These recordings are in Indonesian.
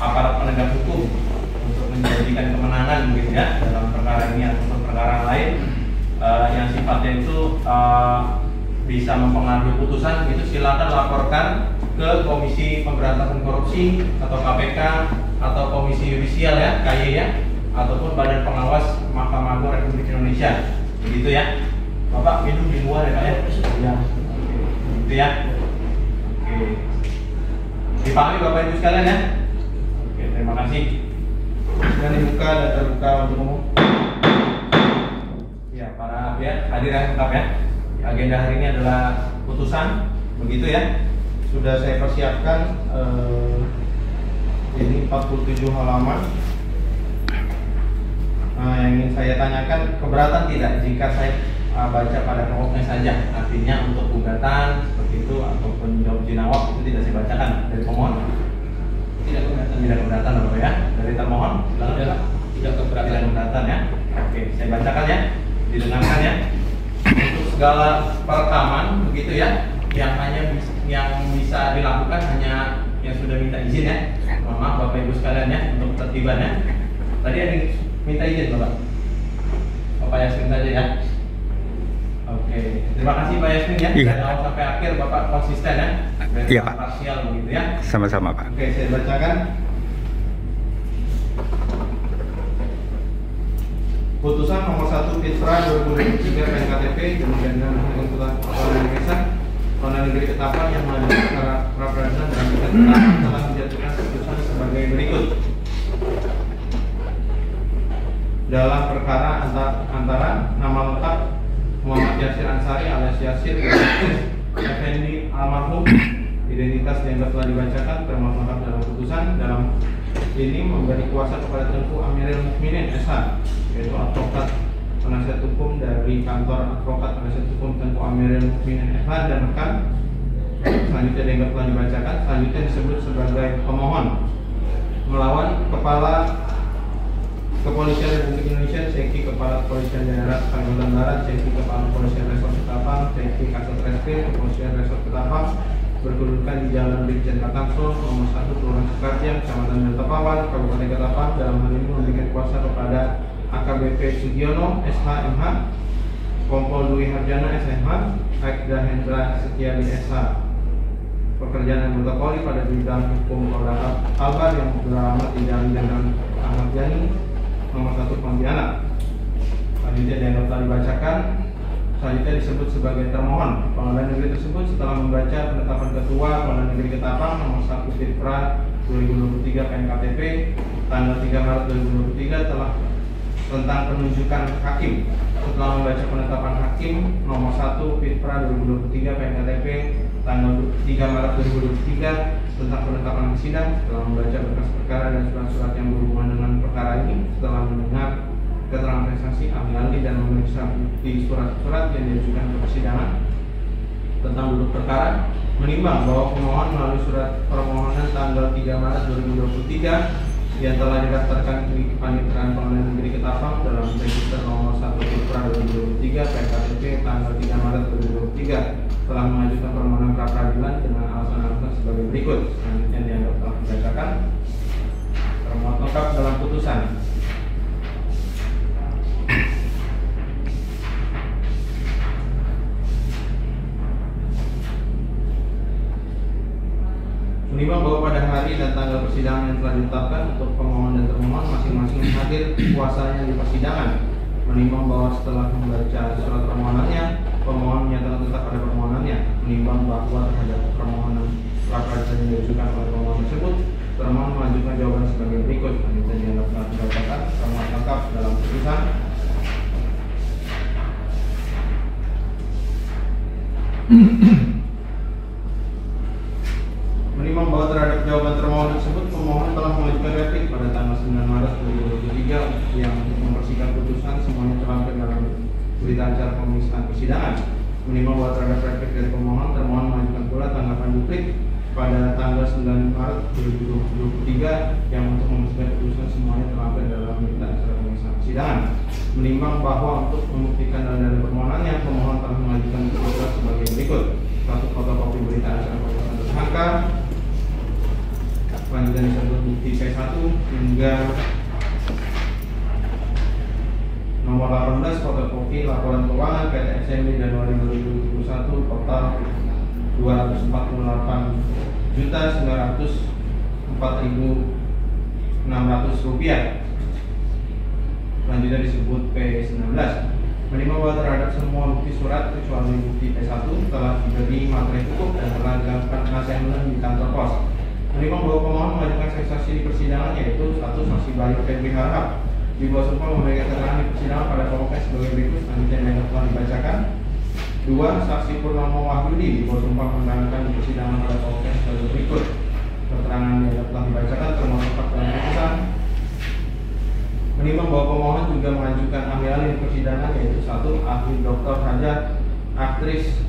aparat penegak hukum untuk menjadikan kemenangan gitu ya dalam perkara ini ataupun perkara lain yang sifatnya itu bisa mempengaruhi putusan, itu silakan laporkan ke Komisi Pemberantasan Korupsi atau KPK atau Komisi Yudisial ya, KY ya, ataupun Badan Pengawas Mahkamah Agung Republik Indonesia. Begitu ya. Bapak minum di luar ya Pak ya? Ya. Gitu ya. Oke. Dipahami Bapak Ibu sekalian ya? Oke, terima kasih. Dan dibuka dan terbuka untuk umum. Ya, para ya, hadirin tetap ya. Agenda hari ini adalah putusan, begitu ya. Sudah saya persiapkan ini 47 halaman. Yang ingin saya tanyakan, keberatan tidak jika saya baca pada pokoknya saja, artinya untuk gugatan seperti itu ataupun jawab jinawab itu tidak saya bacakan dari pemohon? Tidak keberatan Bapak ya. Dari termohon? Tidak keberatan ya. Oke, saya bacakan ya, didengarkan ya. Untuk segala perekaman begitu ya, yang bisa dilakukan hanya yang sudah minta izin ya. Mohon maaf Bapak Ibu sekalian ya untuk ketertibannya. Tadi ada yang minta izin Bapak Yasmin saja ya. Oke, terima kasih Pak Yasmin ya. Dari awal sampai akhir Bapak konsisten ya. Dari Pak. Parsial begitu ya. Sama-sama Pak. Oke, saya bacakan. Putusan nomor 1 Fitra 2023 PNKTP kemudian dengan Pengadilan Negeri Ketapang yang melanjutkan perkara pra-peradilan dan tingkat pertama telah menjatuhkan putusan sebagai berikut. Dalam perkara antara nama lengkap Muhammad Yasir Ansari alias Yasir Effendi almarhum, identitas dianggap telah dibacakan, termasuk lengkap dalam putusan. Dalam ini memberi kuasa kepada Tengku Amiril Mukminin SH, yaitu advokat penasihat hukum dari kantor advokat penasihat hukum Tengku Amiril Mukminin SH dan rekan. Selanjutnya dianggap telah dibacakan. Selanjutnya disebut sebagai pemohon melawan Kepala Kepolisian Republik Indonesia, Seki Kepala Kepolisian Daerah Kalimantan Barat, Seki Kepala Kepolisian Resort Ketapang, Seki Kasat Reskrim Kepolisian Resort Ketapang, berkedudukan di Jalan Brigjen Katamso nomor 1 Kelurahan Sukartiang, Kecamatan Meltapawan, Kabupaten Ketapang. Dalam hal ini memberikan kuasa kepada AKBP Sugiono SH.MH, Kompol Dwi Harjana SMH, Aibda Hendra Setiadi SH, pekerjaan anggota Polri pada bidang hukum Polda Kalbar yang beralamat di Jalan Jenderal Ahmad Yani nomor 1 Pontianak. Selanjutnya dianggap telah dibacakan. Selanjutnya disebut sebagai termohon. Pengadilan negeri tersebut setelah membaca penetapan ketua Pengadilan Negeri Ketapang nomor 1 Fitra 2023 PNKTP tanggal 3 Maret 2023 telah tentang penunjukan hakim. Setelah membaca penetapan hakim nomor 1 Fitra 2023 PNKTP tanggal 3 Maret 2023 tentang penetapan sidang, setelah membaca berkas perkara dan surat-surat yang berhubungan dengan perkara ini, setelah mendengar keterangan saksi, ahli dan memeriksa bukti surat-surat yang diajukan ke persidangan tentang duduk perkara, menimbang bahwa pemohon melalui surat permohonan tanggal 3 Maret 2023 yang telah didaftarkan di Kepaniteraan Pengadilan Negeri Ketapang dalam register nomor 1 Fitra 2023 PNKTP tanggal 3 Maret 2023 telah mengajukan permohonan pra-peradilan dengan alasan-alasan sebagai berikut. Selanjutnya dianggap telah dibacakan. Termuat lengkap dalam putusan. Menimbang bahwa pada hari dan tanggal persidangan yang telah ditetapkan untuk pemohon dan termohon masing-masing hadir kuasanya di persidangan. Menimbang bahwa setelah membaca surat permohonannya, pemohon menyatakan tetap pada permohonannya. Menimbang bahwa terhadap permohonan pra-peradilan yang diajukan oleh pemohon tersebut, termohon melanjutkan jawaban sebagai berikut. Selanjutnya dianggap telah dibacakan. Termohon lengkap dalam putusan. Menimbang bahwa terhadap jawaban termohon tersebut, pemohon telah mengajukan replik pada tanggal 9 Maret 2023 yang untuk mempersingkat putusan semuanya terangkat dalam berita acara pemeriksaan persidangan. Menimbang bahwa terhadap replik dari pemohon, termohon mengajukan pula tanggapan duplik pada tanggal 9 Maret 2023 yang untuk mempersingkat putusan semuanya terangkat dalam berita acara pemeriksaan persidangan. Menimbang bahwa untuk membuktikan dalil permohonannya, pemohon telah mengajukan putusan sebagai berikut: 1 fotokopi berita acara pemeriksaan tersangka, selanjutnya disebut bukti P1 hingga nomor 18 fotokopi laporan keuangan PT SMB Januari 2021 total 248.904.600 rupiah. Selanjutnya disebut P19. Menimbang bahwa terhadap semua bukti surat kecuali bukti P1 telah diberi materi cukup dan telah dilakukan assessment di kantor pos. Menimbang bahwa pemohon mengajukan saksi di persidangan yaitu 1. Saksi Bayu Febri Harahap di bawah sumpah memberikan keterangan di persidangan pada pokoknya sebagai berikut selanjutnya yang telah dibacakan. 2. Saksi Purnomo Wahyudi di bawah sumpah menerangkan di persidangan pada pokoknya sebagai berikut. Keterangan yang telah dibacakan termasuk fakta dan putusan. Menimbang bahwa pemohon juga mengajukan ahli di persidangan yaitu 1. Ahli Dr. Haja Aktris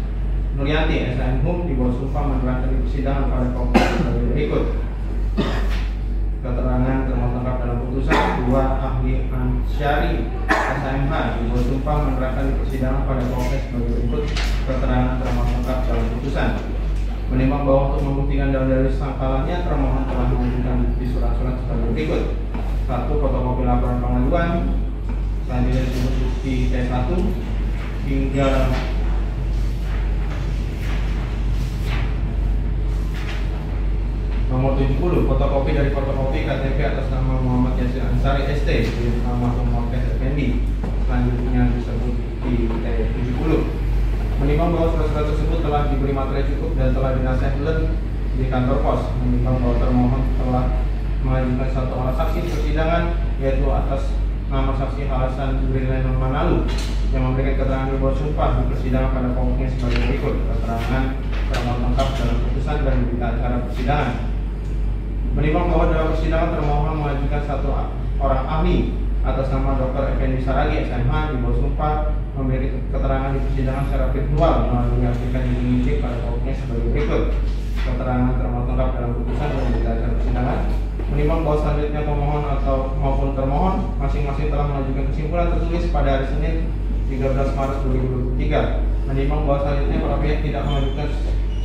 Nuryanti SMHum di bawah sumpah menerangkan di persidangan pada pokoknya sebagai berikut. Keterangan termohon lengkap dalam putusan. 2. Ahli Ansyari SMH di bawah sumpah menerangkan di persidangan pada pokoknya sebagai berikut. Keterangan termohon lengkap dalam putusan. Menimbang bahwa untuk membuktikan dalil sangkalannya termohon telah mengajukan bukti surat-surat sebagai berikut. 1. Fotokopi laporan pengaduan. Selanjutnya disebut bukti T1 hingga nomor 70 fotokopi dari fotokopi KTP atas nama Muhammad Yasir Ansari ST di almarhum Marques Effendi. Selanjutnya disebut bukti T70. Menimbang bahwa surat-surat tersebut telah diberi materi cukup dan telah dinasihatkan di kantor pos. Menimbang bahwa termohon telah mengajukan 1 orang saksi di persidangan yaitu atas nama saksi Hasan Brilian Manalu yang memberikan keterangan di bawah sumpah di persidangan pada pokoknya sebagai berikut. Keterangan termohon lengkap dalam putusan dan berita acara persidangan. Menimbang bahwa dalam persidangan termohon mengajukan 1 orang ahli atas nama Dr. Effendi Saragi SMH di bawah sumpah memberi keterangan di persidangan secara virtual melalui aplikasi penyidik pada pokoknya sebagai berikut. Keterangan termohon lengkap dalam putusan dan berita acara persidangan. Menimbang bahwa selanjutnya pemohon atau maupun termohon masing-masing telah mengajukan kesimpulan tertulis pada hari Senin 13 Maret 2023. Menimbang bahwa selanjutnya para pihak tidak mengajukan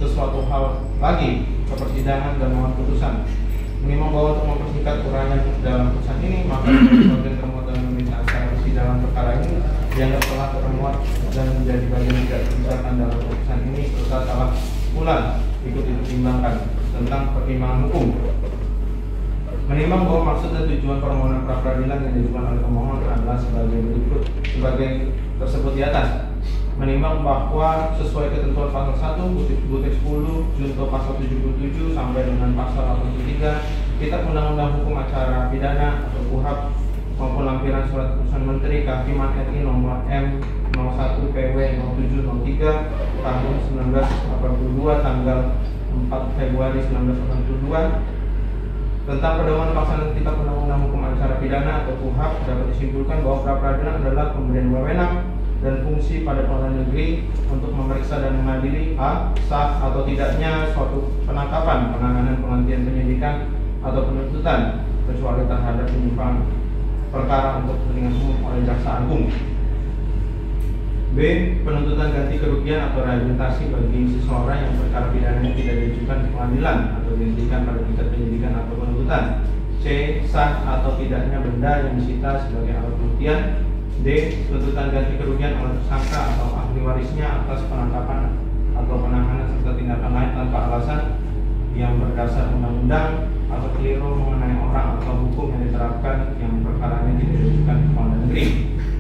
sesuatu hal lagi ke persidangan dan mohon putusan. Menimbang bahwa untuk mempersingkat uraian dalam putusan ini, maka sebagai termohon dalam meminta acara persidangan perkara ini dianggap telah termuat dan menjadi bagian tidak terpisahkan dalam putusan ini serta telah pula ikut dipertimbangkan tentang pertimbangan hukum. Menimbang bahwa maksud dan tujuan permohonan pra peradilan yang diajukan oleh pemohon adalah sebagai berikut sebagai tersebut di atas. Menimbang bahwa sesuai ketentuan pasal 1 butir 10 junto pasal 77 sampai dengan pasal 83 Kitab Undang-Undang Hukum Acara Pidana atau KUHP maupun lampiran surat keputusan Menteri Kehakiman RI nomor M01 PW 0703 tahun 1982 tanggal 4 Februari 1982 tentang pedoman pelaksanaan Kitab Undang-Undang Hukum Acara Pidana atau KUHP dapat disimpulkan bahwa pra peradilan adalah pemberian wewenang dan fungsi pada pengadilan negeri untuk memeriksa dan mengadili a. sah atau tidaknya suatu penangkapan, penanganan, penghentian penyidikan atau penuntutan kecuali terhadap penyimpangan perkara untuk kepentingan umum oleh jaksa agung. B. Penuntutan ganti kerugian atau rehabilitasi bagi seseorang yang perkara pidananya tidak diajukan ke pengadilan atau dihentikan pada tingkat penyidikan atau penuntutan. C. Sah atau tidaknya benda yang disita sebagai alat buktian. D. Tuntutan ganti kerugian oleh tersangka atau ahli warisnya atas penangkapan atau penahanan serta tindakan lain tanpa alasan yang berdasar undang-undang atau keliru mengenai orang atau hukum yang diterapkan yang perkaranya tidak diajukan ke pengadilan negeri.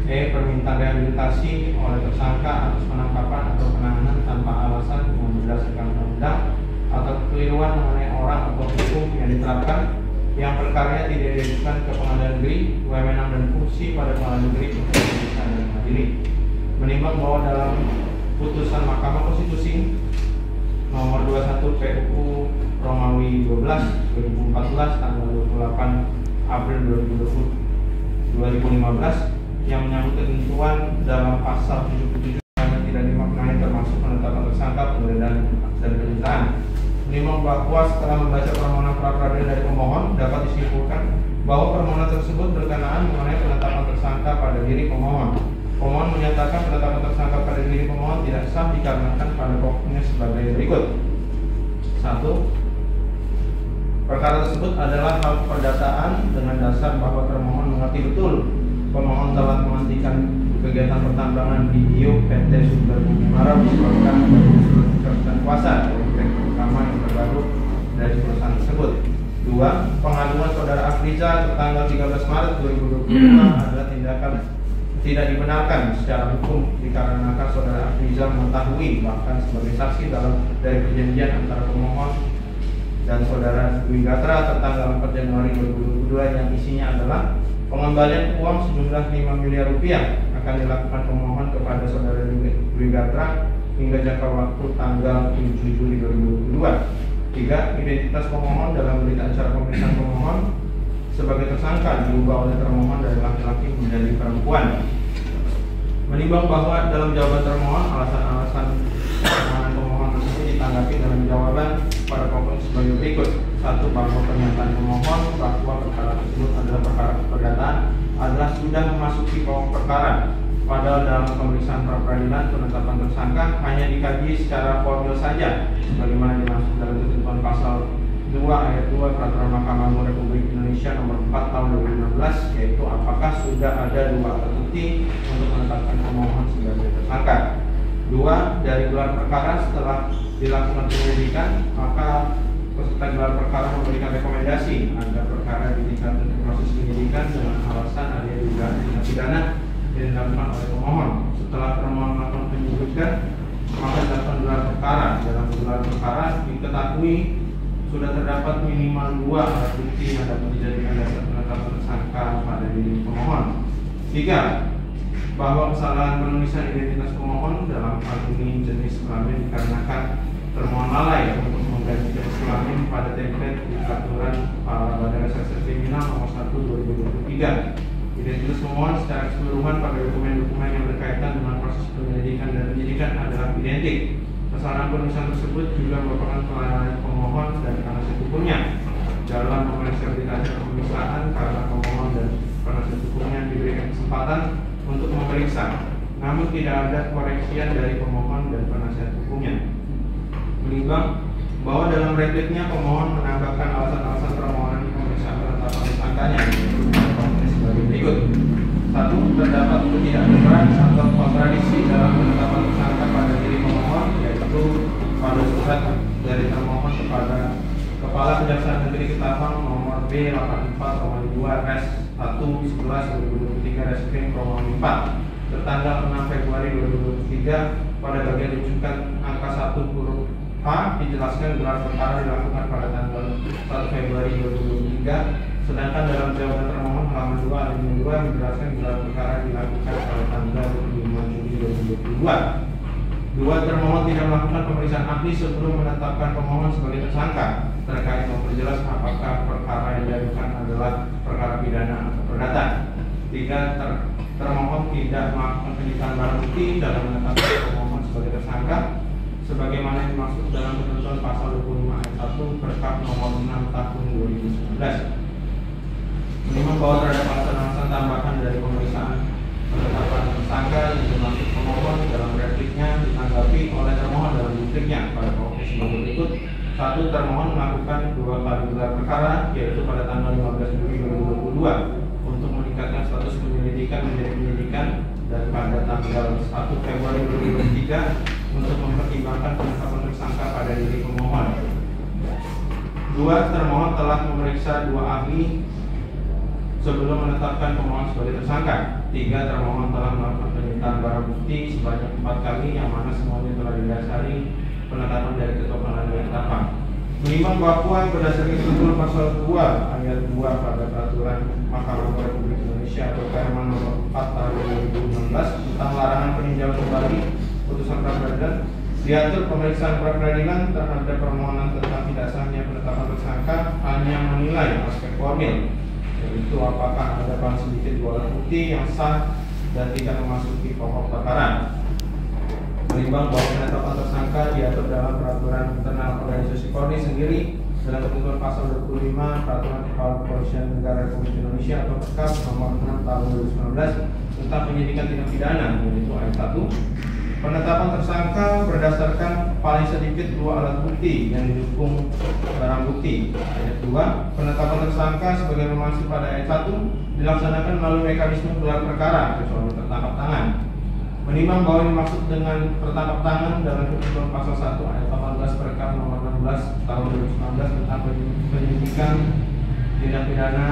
E. Permintaan rehabilitasi oleh tersangka atas penangkapan atau penahanan tanpa alasan yang berdasarkan undang-undang atau kekeliruan mengenai orang atau hukum yang diterapkan yang perkaranya tidak diajukan ke pengadilan negeri, wewenang dan fungsi pada pengadilan negeri untuk memeriksa dan mengadili. Menimbang bahwa dalam putusan Mahkamah Konstitusi nomor 21 PUU Romawi 12 2014 tanggal 28 April 2015 yang menyangkut ketentuan dalam pasal 77 yang tidak dimaknai termasuk penetapan tersangka, penggeledahan dan penyitaan. Menimbang bahwa setelah membaca permohonan pra peradilan dari pemohon dapat disimpulkan bahwa permohonan tersebut berkenaan mengenai penetapan tersangka pada diri pemohon. Pemohon menyatakan penetapan tersangka pada diri pemohon tidak sah dikarenakan pada pokoknya sebagai berikut. 1. Perkara tersebut adalah hal perdataan dengan dasar bahwa termohon mengerti betul pemohon telah menghentikan kegiatan pertambangan di IO PT Sumber Bumi Marawi disebabkan adanya surat keputusan kuasa dari direktur utama yang terbaru dari perusahaan tersebut. 2. Pengaduan saudara Afrizal tanggal 13 Maret 2025 adalah tindakan tidak dibenarkan secara hukum dikarenakan saudara Afrizal mengetahui bahkan sebagai saksi dari perjanjian antara pemohon dan saudara Dwi Gatra tertanggal 4 Januari 2022 yang isinya adalah pengembalian uang sejumlah 5 miliar rupiah akan dilakukan pemohon kepada saudara Dwi Gatra hingga jangka waktu tanggal 7 Juli 2022. 3. Identitas pemohon dalam berita acara pemeriksaan pemohon sebagai tersangka diubah oleh termohon dari laki-laki menjadi perempuan. Menimbang bahwa dalam jawaban termohon alasan-alasan permohonan pemohon tersebut ditanggapi dalam jawaban pada pokoknya sebagai berikut. 1. Bahwa pernyataan pemohon bahwa perkara tersebut adalah perkara perdataan adalah sudah memasuki pokok perkara. Padahal dalam pemeriksaan pra-peradilan penetapan tersangka hanya dikaji secara formil saja, sebagaimana dimaksud dalam ketentuan pasal 2 ayat 2 Peraturan Mahkamah Agung Republik Indonesia nomor 4 tahun 2016, yaitu apakah sudah ada 2 alat bukti untuk menetapkan pemohon sebagai tersangka. 2. Dari gelar perkara setelah dilakukan penyelidikan, maka peserta gelar perkara memberikan rekomendasi agar perkara ditingkatkan ke proses penyidikan dengan alasan adanya dugaan tindak pidana yang dilakukan oleh pemohon. Setelah termohon melakukan penyidikan, maka dilakukan gelar perkara. Dalam gelar perkara diketahui sudah terdapat minimal 2 alat bukti yang dapat dijadikan dasar penetapan tersangka pada diri pemohon. 3. Bahwa kesalahan penulisan identitas pemohon dalam hal ini jenis kelamin dikarenakan termohon lalai untuk mengganti jenis kelamin pada template di peraturan Badan Reserse Kriminal nomor 1 2023. Identitas pemohon secara keseluruhan pada dokumen-dokumen yang berkaitan dengan proses penyelidikan dan penyidikan adalah identik. Kesalahan penulisan tersebut juga merupakan kelalaian pemohon dan penasihat hukumnya dalam memeriksa berita acara pemeriksaan karena pemohon dan penasihat hukumnya diberikan kesempatan untuk memeriksa, namun tidak ada koreksian dari pemohon dan penasihat hukumnya. Menimbang bahwa dalam repliknya pemohon menambahkan alasan-alasan permohonan di pemeriksaan penetapan tersangkanya sebagai berikut. 1. Terdapat ketidakbenaran atau kontradiksi dalam penetapan tersangka pada diri pemohon, yaitu pada surat dari termohon kepada Kepala Kejaksaan Negeri Ketapang nomor B84/2-1/11/2023 Reskrim Promo 4 tertanggal 6 Februari 2023 pada bagian rujukan angka 1 huruf H dijelaskan gelar perkara dilakukan pada tanggal 1 Februari 2023, sedangkan dalam jawaban termohon halaman 2 alinea 2 menjelaskan gelar perkara dilakukan pada tanggal 5 Juli 2022. 2. Termohon tidak melakukan pemeriksaan ahli sebelum menetapkan pemohon sebagai tersangka terkait memperjelas apakah perkara yang diajukan adalah perkara pidana atau perdata. 3. Termohon tidak melakukan penyitaan barang bukti dalam menetapkan pemohon sebagai tersangka sebagaimana yang dimaksud dalam ketentuan pasal 25 ayat 1 Perkap nomor 6 tahun 2019. Menimbang bahwa terhadap alasan-alasan tambahan dari pemeriksaan penetapan tersangka yang dimaksud pemohon dalam repliknya ditanggapi oleh termohon dalam repliknya pada pokoknya sebagai berikut. 1. Termohon melakukan 2 kali gelar perkara, yaitu pada tanggal 15 Juli 2022 untuk meningkatkan status penyelidikan menjadi penyidikan, dan pada tanggal 1 Februari 2023 untuk mempertimbangkan penetapan tersangka pada diri pemohon. 2. Termohon telah memeriksa 2 ahli sebelum menetapkan pemohon sebagai tersangka. 3. Termohon telah melakukan penyitaan barang bukti sebanyak 4 kali yang mana semuanya telah didasari penetapan dari Ketua Pengadilan Ketapang. Menimbang bahwa berdasarkan ketentuan pasal 2 ayat 2 pada Peraturan Mahkamah Agung Republik Indonesia atau Permen nomor 4 tahun 2016 tentang larangan peninjauan kembali putusan pra-peradilan, diatur pemeriksaan pra-peradilan terhadap permohonan tentang tidak sahnya penetapan tersangka hanya menilai aspek formil, yaitu apakah ada paling sedikit 2 alat bukti yang sah dan tidak memasuki pokok perkara. Menimbang bahwa penetapan tersangka diatur dalam peraturan internal organisasi Polri sendiri dalam ketentuan pasal 25 Peraturan Kepala Kepolisian Negara Republik Indonesia atau Perkap nomor 6 tahun 2019 tentang penyidikan tindak pidana, yaitu ayat 1. Penetapan tersangka berdasarkan paling sedikit 2 alat bukti yang didukung barang bukti. Ayat 2, penetapan tersangka sebagai dimaksud pada ayat 1 dilaksanakan melalui mekanisme gelar perkara kecuali tertangkap tangan. Menimbang bahwa yang dimaksud dengan tertangkap tangan dalam ketentuan pasal 1 ayat 18 Perkara nomor 16 tahun 2019 tentang penyidikan tindak pidana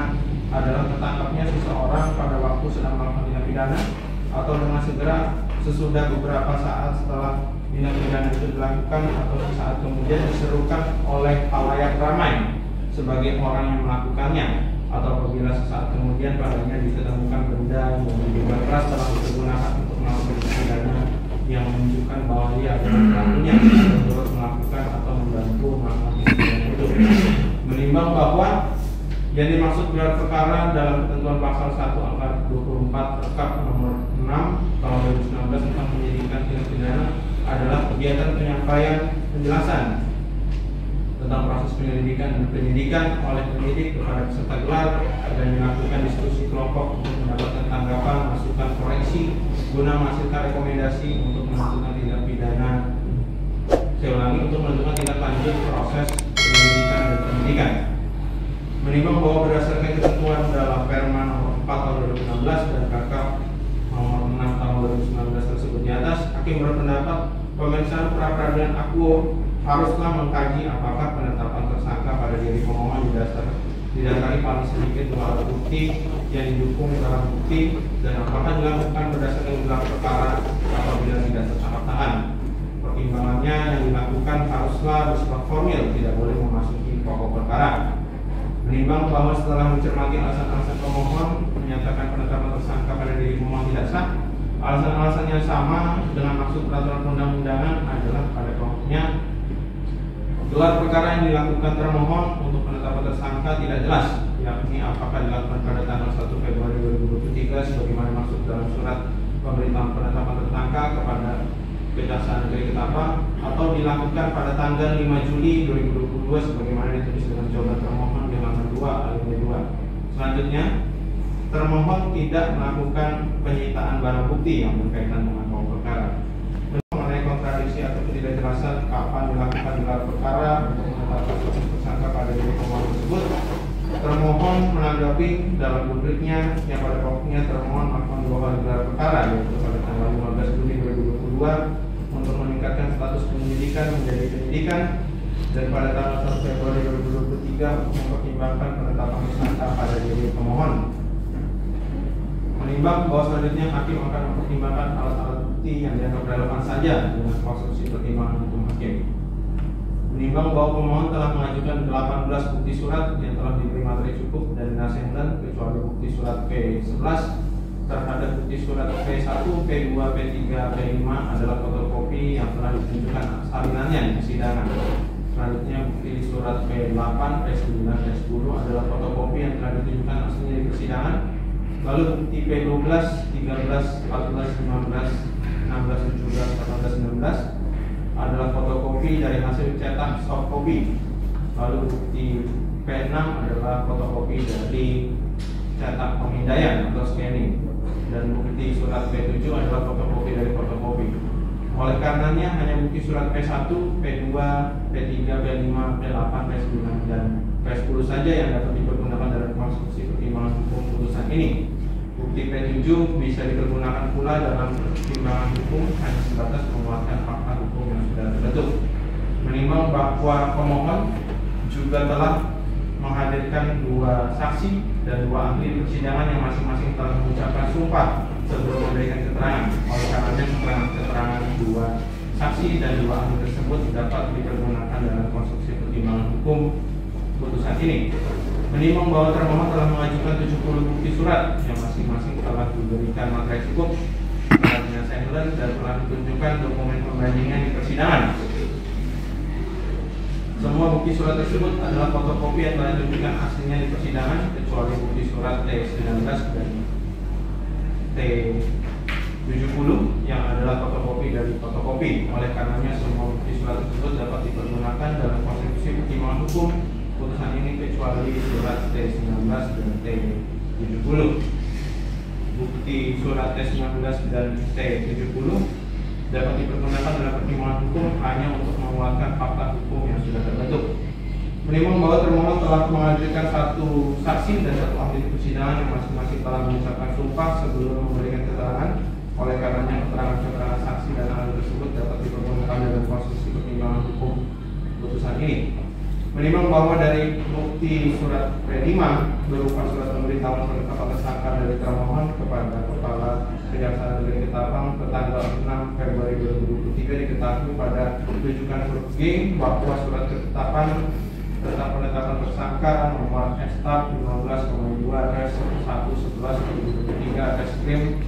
adalah tertangkapnya seseorang pada waktu sedang melakukan tindak pidana atau dengan segera sesudah beberapa saat setelah tindak pidana itu dilakukan atau sesaat kemudian diserukan oleh khalayak ramai sebagai orang yang melakukannya, atau apabila sesaat kemudian padanya ditemukan benda yang diduga keras telah digunakan untuk melakukan tindak pidana yang menunjukkan bahwa dia adalah pelakunya turut melakukan atau membantu melakukan tindak pidana itu. Menimbang bahwa yang dimaksud gelar perkara dalam ketentuan pasal 1 angka 24 Perkap nomor 6 tahun 2019 tentang penyidikan tindak pidana adalah kegiatan penyampaian penjelasan tentang proses penyelidikan dan penyidikan oleh penyidik kepada peserta gelar dan dilakukan diskusi kelompok untuk mendapatkan tanggapan, masukan, koreksi guna menghasilkan rekomendasi untuk menentukan tindak pidana. Saya ulangi, untuk menentukan tindak lanjut proses penyelidikan dan penyidikan. Menimbang bahwa berdasarkan ketentuan dalam Perma nomor 4 tahun 2016 dan Perkap nomor 6 tahun 2019 tersebut di atas, hakim berpendapat pemeriksaan pra-peradilan akuo haruslah mengkaji apakah penetapan tersangka pada diri pemohon didasari paling sedikit 2 alat bukti yang didukung barang bukti dan apakah dilakukan berdasarkan gelar perkara apabila tidak tertangkap tangan. Pertimbangannya yang dilakukan haruslah bersifat formil, tidak boleh memasuki pokok perkara. Menimbang bahwa setelah mencermati alasan-alasan pemohon menyatakan penetapan tersangka pada diri pemohon tidak sah, alasan-alasan yang sama dengan maksud peraturan perundang-undangan adalah pada pokoknya gelar perkara yang dilakukan termohon untuk penetapan tersangka tidak jelas, yakni apakah dilakukan pada tanggal 1 Februari 2023 sebagaimana maksud dalam surat pemberitahuan penetapan tersangka kepada Kejaksaan Negeri Ketapang atau dilakukan pada tanggal 5 Juli 2022 sebagaimana ditulis dengan jawaban termohon di halaman 2 alinea 2. Selanjutnya, termohon tidak melakukan penyitaan barang bukti yang berkaitan dengan pokok perkara. Mengenai kontradiksi atau ketidakjelasan kapan dilakukan gelar perkara untuk menetapkan tersangka pada diri pemohon tersebut, termohon menanggapi dalam rubriknya yang pada pokoknya termohon melakukan 2 kali gelar perkara, yaitu pada tanggal 15 Juli 2022 untuk meningkatkan status penyelidikan menjadi penyidikan dan pada tanggal 1 Februari 2023 untuk mempertimbangkan penetapan tersangka pada diri pemohon. Menimbang bahwa selanjutnya hakim akan mempertimbangkan alat-alat bukti yang dianggap relevan saja dengan konstruksi pertimbangan hukum hakim. Menimbang bahwa pemohon telah mengajukan 18 bukti surat yang telah diberi materi cukup dan nasehlan kecuali bukti surat P11 terhadap bukti surat P1, P2, P3, P5 adalah fotokopi yang telah ditunjukkan salinannya di persidangan. Selanjutnya bukti surat P8, P9, P10 adalah fotokopi yang telah ditunjukkan aslinya di persidangan. Lalu bukti P12, 13, 14, 15, 16, 17, 18, 19 adalah fotokopi dari hasil cetak soft copy. Lalu bukti P6 adalah fotokopi dari cetak pemindaian atau scanning. Dan bukti surat P7 adalah fotokopi dari fotokopi. Oleh karenanya hanya bukti surat P1, P2, P3, P5, P8, P9 dan P10 saja yang dapat dipergunakan dalam konstruksi pertimbangan hukum putusan ini. Bukti P7 bisa dipergunakan pula dalam pertimbangan hukum hanya sebatas menguatkan fakta hukum yang sudah terbentuk. Menimbang bahwa pemohon juga telah menghadirkan 2 saksi dan 2 ahli di persidangan yang masing-masing telah mengucapkan sumpah sebelum memberikan keterangan. Oleh karenanya keterangan 2 saksi dan 2 ahli tersebut dapat dipergunakan dalam konstruksi pertimbangan hukum putusan ini. Menimbang bahwa termohon telah mengajukan 70 bukti surat yang masing-masing telah diberikan materi cukup, telah dinasehkan dan telah ditunjukkan dokumen pembandingan di persidangan. Semua bukti surat tersebut adalah fotokopi yang telah ditunjukkan aslinya di persidangan kecuali bukti surat T19 dan T70 yang adalah fotokopi dari fotokopi. Oleh karenanya semua bukti surat tersebut dapat dipergunakan dalam konstruksi pertimbangan hukum putusan ini kecuali surat T19 dan T70. Bukti surat T19 dan T70 dapat dipergunakan dalam pertimbangan hukum hanya untuk menguatkan fakta hukum yang sudah terbentuk. Menimbang bahwa termohon telah menghadirkan satu saksi dan satu ahli di persidangan yang masing-masing telah mengucapkan sumpah sebelum memberikan keterangan. Oleh karenanya keterangan saksi dan ahli tersebut dapat dipergunakan dalam proses pertimbangan hukum putusan ini. Menimbang bahwa dari bukti surat P5 berupa surat pemberitahuan penetapan tersangka dari termohon kepada Kepala Kejaksaan Negeri Ketapang tanggal 6 Februari 2023 diketahui pada rujukan huruf G bahwa surat ketetapan tentang penetapan tersangka nomor S-Tab 15,2/1/11/2023 Reskrim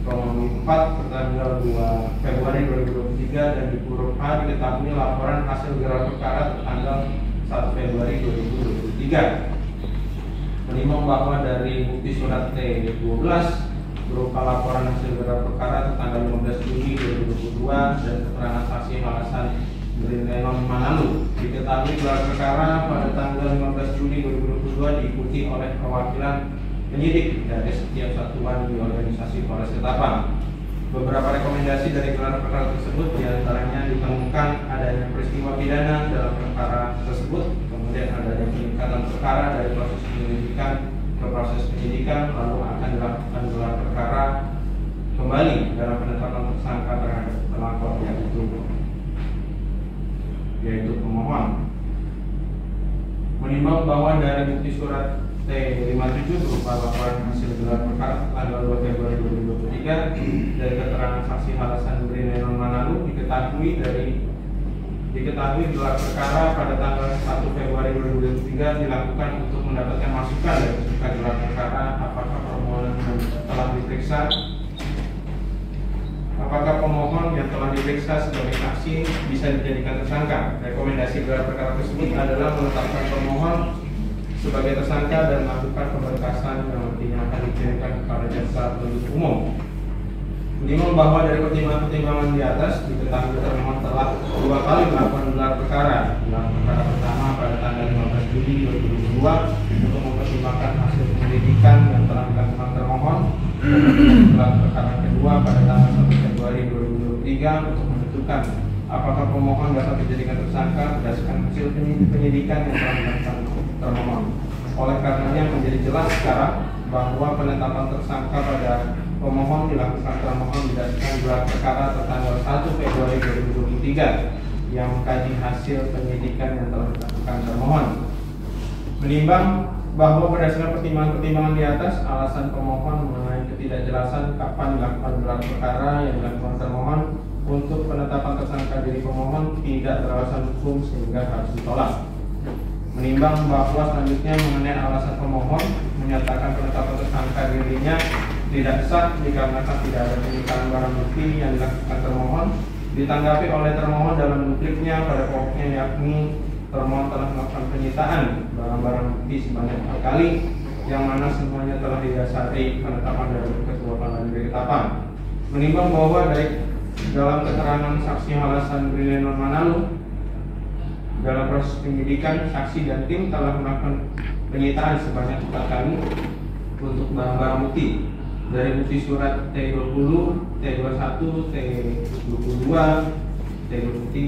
Komisi 4 tanggal 2 Februari 2023 dan di huruf A diketahui laporan hasil gelar perkara tanggal 1 Februari 2023. Menimbang bahwa dari bukti surat T12 berupa laporan hasil gelar perkara tanggal 15 Juni 2022 dan keterangan saksi alasan Renon Manalu diketahui gelar perkara pada tanggal 15 Juni 2022 diikuti oleh perwakilan penyidik dari setiap satuan di organisasi Polres Ketapang. Beberapa rekomendasi dari gelar perkara tersebut diantaranya ditemukan adanya peristiwa pidana dalam perkara tersebut, kemudian adanya peningkatan perkara dari proses penyelidikan ke proses penyidikan, lalu akan dilakukan gelar perkara kembali dalam penetapan tersangka terhadap pelapor yaitu pemohon. Menimbang bahwa dari bukti surat T57 berupa laporan hasil gelar perkara tanggal 2 Februari 2023 dari keterangan saksi alasan Renon Manalu diketahui gelar perkara pada tanggal 1 Februari 2023 dilakukan untuk mendapatkan masukan dari peserta gelar perkara apakah permohonan telah diperiksa, apakah pemohon yang telah diperiksa sebagai saksi bisa dijadikan tersangka. Rekomendasi gelar perkara tersebut adalah menetapkan pemohon sebagai tersangka dan melakukan pemberkasan yang nantinya akan dikirimkan kepada jaksa penuntut umum. Menimbang bahwa dari pertimbangan-pertimbangan di atas diketahui termohon telah 2 kali melakukan gelar perkara. Gelar perkara pertama pada tanggal 15 Juli 2022 untuk mempertimbangkan hasil penyelidikan yang telah dilakukan termohon. Gelar perkara kedua pada tanggal 1 Februari 2023 untuk menentukan apakah pemohon dapat dijadikan tersangka berdasarkan hasil penyidikan yang telah dilakukan termohon. Oleh karenanya menjadi jelas sekarang bahwa penetapan tersangka pada pemohon dilakukan termohon berdasarkan gelar perkara tanggal 1 Februari 2023 yang mengkaji hasil penyidikan yang telah dilakukan termohon. Menimbang bahwa berdasarkan pertimbangan-pertimbangan di atas, alasan pemohon mengenai ketidakjelasan kapan dilakukan gelar perkara yang dilakukan termohon untuk penetapan tersangka diri pemohon tidak beralasan hukum sehingga harus ditolak. Menimbang bahwa selanjutnya mengenai alasan pemohon menyatakan penetapan tersangka dirinya tidak sah dikarenakan tidak ada penyitaan barang bukti yang dilakukan termohon, ditanggapi oleh termohon dalam dupliknya pada pokoknya yakni termohon telah melakukan penyitaan barang-barang bukti sebanyak 4 kali yang mana semuanya telah didasari penetapan dari Ketua Pengadilan Negeri Ketapang. Menimbang bahwa dalam keterangan saksi alasan Renon Manalu dalam proses penyidikan, saksi dan tim telah melakukan penyitaan sebanyak 4 kali untuk barang-barang bukti dari bukti surat T20, T21, T22, T23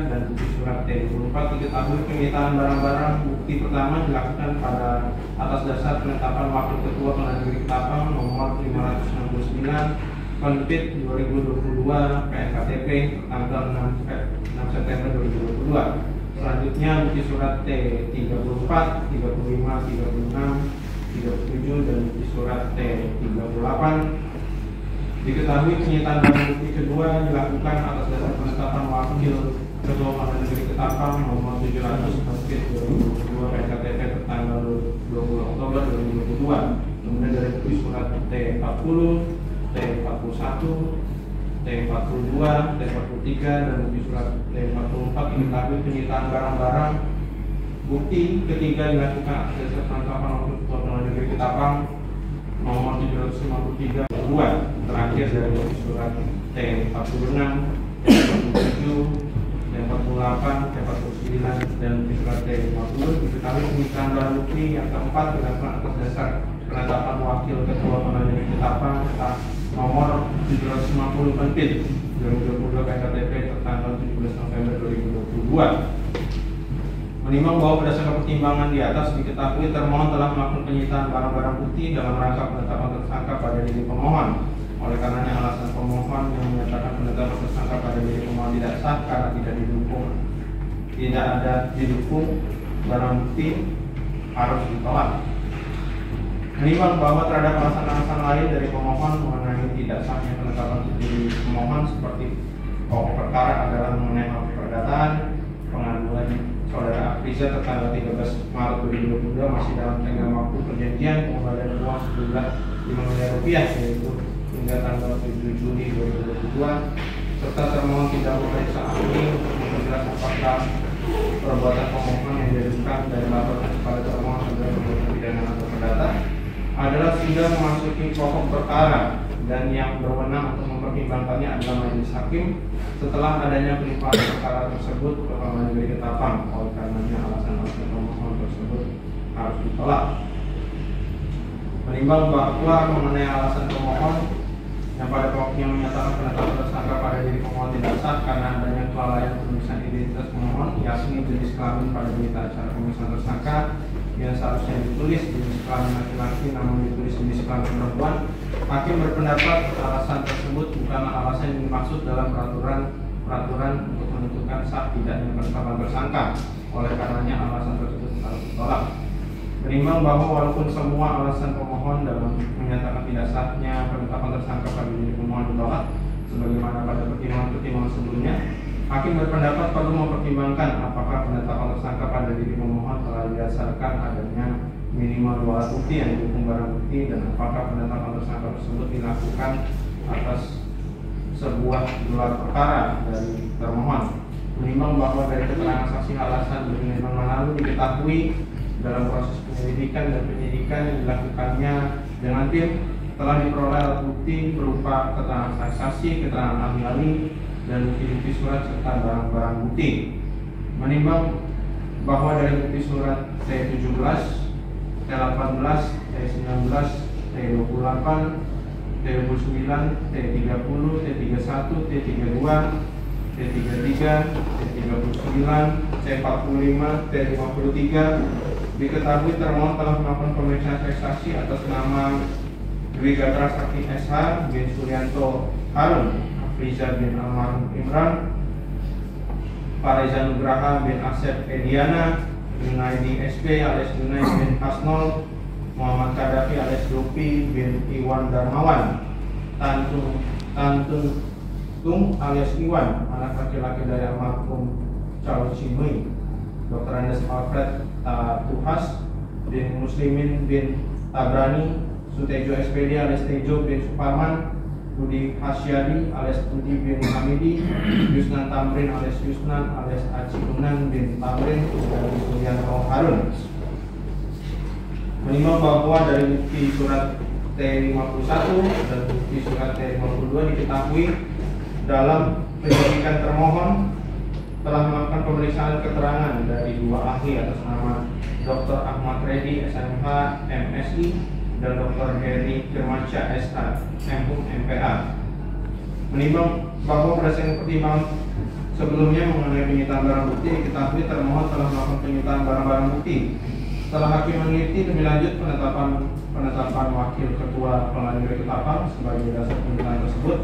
dan bukti surat T24. Diketahui penyitaan barang-barang bukti pertama dilakukan pada atas dasar penetapan Wakil Ketua Pengadilan Negeri Ketapang nomor 569 Konfit 2022 PNKTP tanggal 6 September 2022. Selanjutnya bukti surat T34, 35, 36, 37 dan bukti surat T38. Diketahui penyitaan barang bukti kedua dilakukan atas dasar penetapan Wakil Ketua Pengadilan Negeri Ketapang nomor 700 Konfit 2022 PNKTP tanggal 20 Oktober 2022. Kemudian dari bukti surat T40, T41, T42, T43 dan bukti surat T44 diketahui penyitaan barang-barang bukti ketiga dilakukan atas dasar penetapan Wakil Ketua Pengadilan Negeri Ketapang nomor 753 2. Terakhir dari bukti surat T46, T47, T48, T49 dan bukti surat T50 diketahui penyitaan barang bukti yang keempat dilakukan atas dasar penetapan Wakil Ketua Pengadilan Negeri Ketapang nomor 750 Konfit 2022 PKTP tertanggal 17 November 2022. Menimbang bahwa berdasarkan pertimbangan di atas diketahui termohon telah melakukan penyitaan barang-barang bukti dalam rangka penetapan tersangka pada diri pemohon. Oleh karenanya alasan pemohon yang menyatakan penetapan tersangka pada diri pemohon tidak sah karena tidak ada didukung barang bukti harus ditolak. Menimbang bahwa terhadap alasan-alasan lain dari pemohon mengenai tidak sahnya penetapan diri pemohon seperti pokok perkara adalah mengenai hal perdataan pengaduan saudara Afriza tertanggal 13 Maret 2022 masih dalam tenggang waktu perjanjian pengembalian uang sejumlah Rp5 miliar yaitu hingga tanggal 7 Juni 2022 serta termohon tidak memeriksa ahli untuk menjelaskan fakta perbuatan pemohon yang didasarkan dari laporan kepada termohon sebagai perbuatan pidana atau perdata adalah sudah memasuki pokok perkara dan yang berwenang untuk mempertimbangkannya adalah majelis hakim setelah adanya pelimpahan perkara tersebut ke pengadilan negeri Ketapang. Oleh karenanya alasan-alasan pemohon tersebut harus ditolak. Menimbang bahwa mengenai alasan pemohon yang pada pokoknya menyatakan penetapan tersangka pada diri pemohon tidak sah karena adanya kelalaian pemeriksaan identitas pemohon yakni jenis kelamin pada berita acara pemeriksaan tersangka yang seharusnya ditulis jenis kelamin laki-laki namun ditulis jenis kelamin perempuan. Hakim berpendapat alasan tersebut bukanlah alasan yang dimaksud dalam peraturan untuk menentukan sah tidaknya penetapan tersangka. Oleh karenanya alasan tersebut harus ditolak. Menimbang bahwa walaupun semua alasan pemohon dalam menyatakan tidak sahnya penetapan tersangka pada diri pemohon ditolak sebagaimana pada pertimbangan-pertimbangan sebelumnya, hakim berpendapat perlu mempertimbangkan apakah penetapan tersangka pada diri pemohon telah didasarkan adanya minimal 2 alat bukti yang didukung barang bukti dan apakah penetapan tersangka tersebut dilakukan atas sebuah gelar perkara dari termohon. Menimbang bahwa dari keterangan saksi alasan berkenaan lalu diketahui dalam proses penyelidikan dan penyidikan yang dilakukannya dengan tim telah diperoleh alat bukti berupa keterangan saksi, keterangan ahli-ahli dan bukti-bukti surat serta barang-barang bukti. Menimbang bahwa dari bukti surat T17, T18, T19, T28, T29, T30, T31, T32, T33, T39, C45, T53 diketahui termohon telah melakukan pemeriksaan saksi atas nama Dwi Gatra Sakti SH bin Suryanto Harun, Afriza bin Almarhum Imran, Fareza Nugraha bin Asep Ediana, Junaidi SP alias Junaidi bin Hasnol, Muhammad Kadafi alias Dopi bin Iwan Darmawan, Tantun Tung alias Iwan, anak laki-laki dari almarhum Charles Cimui, Dr. Andes Alfred Tuhas bin Muslimin bin Tabrani, Sutejo SPD alias Tejo bin Suparman, Budi Hasyadi alias Budi bin Hamidi, Yusnan Tamrin alias Yusnan alias Aciunan bin Tamrin, dan Suryanto Harun. Menimbang bahwa dari bukti surat T51 dan bukti surat T52 diketahui dalam penyidikan termohon telah melakukan pemeriksaan keterangan dari 2 ahli atas nama Dr. Ahmad Reddy SMH MSI dan Dr. Heri Firmansyah SH MHum MPA. Menimbang bahwa berdasarkan pertimbangan sebelumnya mengenai penyitaan barang bukti diketahui termohon telah melakukan penyitaan barang-barang bukti. Setelah hakim meneliti lebih lanjut penetapan wakil ketua pengadilan negeri Ketapang sebagai dasar penyitaan tersebut,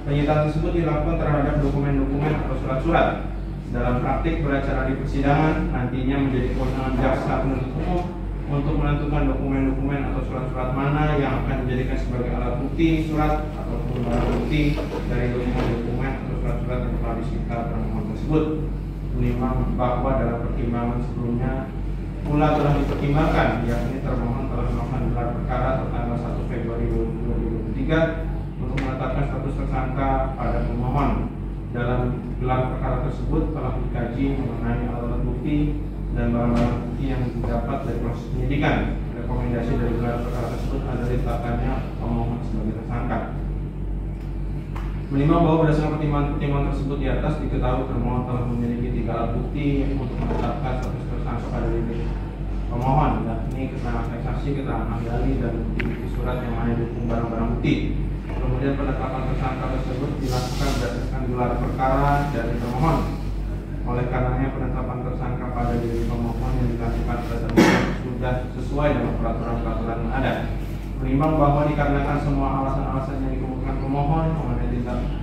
penyitaan tersebut dilakukan terhadap dokumen-dokumen atau surat-surat. Dalam praktik beracara di persidangan nantinya menjadi kewenangan jaksa penuntut umum untuk menentukan dokumen-dokumen atau surat-surat mana yang akan dijadikan sebagai alat bukti surat ataupun barang bukti dari dokumen-dokumen atau surat-surat yang telah disita permohonan tersebut. Menimbang bahwa dalam pertimbangan sebelumnya pula telah dipertimbangkan yakni termohon telah melakukan gelar perkara tertanggal 1 Februari 2023 untuk menetapkan status tersangka pada pemohon. Dalam gelar perkara tersebut telah dikaji mengenai alat bukti dan barang-barang bukti yang didapat dari proses penyidikan. Rekomendasi dari gelar perkara tersebut adalah ditetapkannya pemohon sebagai tersangka. Menimbang bahwa berdasarkan pertimbangan tersebut di atas diketahui termohon telah memiliki 3 alat bukti untuk menetapkan status tersangka pada diri pemohon, yakni keterangan saksi, keterangan ahli dan bukti surat yang mana didukung barang-barang bukti. Kemudian penetapan tersangka tersebut dilakukan berdasarkan gelar perkara dari termohon. Oleh karenanya penetapan tersangka pada diri pemohon yang dilakukan pada termohon sudah sesuai dengan peraturan-peraturan yang ada. Menimbang bahwa dikarenakan semua alasan-alasan yang dikemukakan pemohon mengenai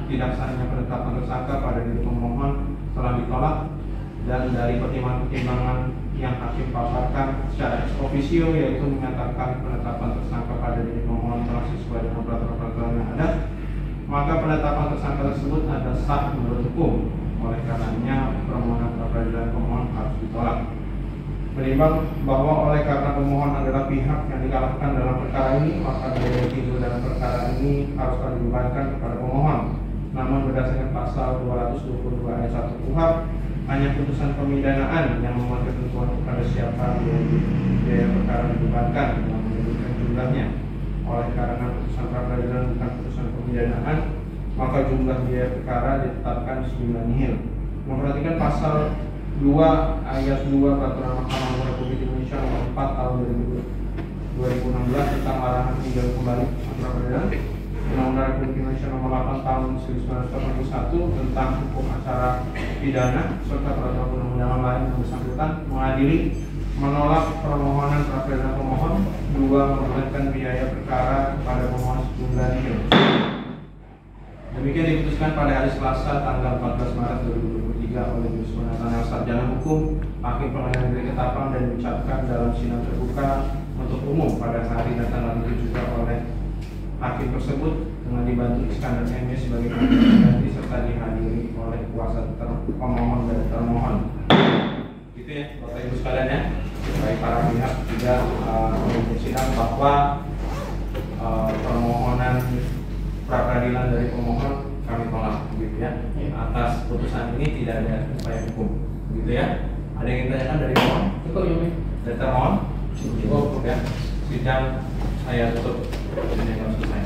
tidak sahnya penetapan tersangka pada diri pemohon telah ditolak, dan dari pertimbangan-pertimbangan yang hakim paparkan secara ex officio, yaitu menyatakan penetapan tersangka pada diri pemohon telah sesuai dengan peraturan-peraturan yang ada, maka penetapan tersangka tersebut ada sah menurut hukum. Oleh karenanya permohonan pra-peradilan pemohon harus ditolak. Menimbang bahwa oleh karena pemohon adalah pihak yang dikalahkan dalam perkara ini, maka biaya timbul dalam perkara ini harus dibebankan kepada pemohon. Namun berdasarkan pasal 222 ayat 1 KUHP, hanya putusan pemidanaan yang memuat ketentuan kepada siapa biaya perkara dibebankan yang menyebutkan jumlahnya. Oleh karena putusan pra-peradilan bukan putusan pemidanaan, maka jumlah biaya perkara ditetapkan sejumlah nihil. Memperhatikan pasal 2 ayat 2 Peraturan Mahkamah Republik Indonesia nomor 4 tahun 2016 tentang larangan tinjau kembali pra-peradilan, Undang-Undang Republik Indonesia nomor 8 tahun 1981 tentang hukum acara pidana, serta peraturan undang-undangan lain yang bersangkutan mengadili menolak permohonan pra-peradilan pemohon. 2. Membebankan biaya perkara kepada pemohon sejumlah nihil. Demikian diputuskan pada hari Selasa tanggal 14 Maret 2023 oleh Majelis Pengadilan Sarjana Hukum Hakim Pengadilan Negeri Ketapang, dan diucapkan dalam sidang terbuka untuk umum pada hari dan tanggal itu juga oleh hakim tersebut dengan dibantu Iskandar M.Y. sebagai pengganti serta dihadiri oleh kuasa pemohon dan termohon. Gitu ya, Bapak Ibu sekalian ya. Baik para pihak juga sidang bahwa permohonan pra-peradilan dari pemohon kami tolak, gitu ya. Atas putusan ini tidak ada upaya hukum, gitu ya. Ada yang ditanyakan dari pemohon? Cukup ya, dari termohon? Cukup ya. Sidang saya tutup. Ini yang selesai.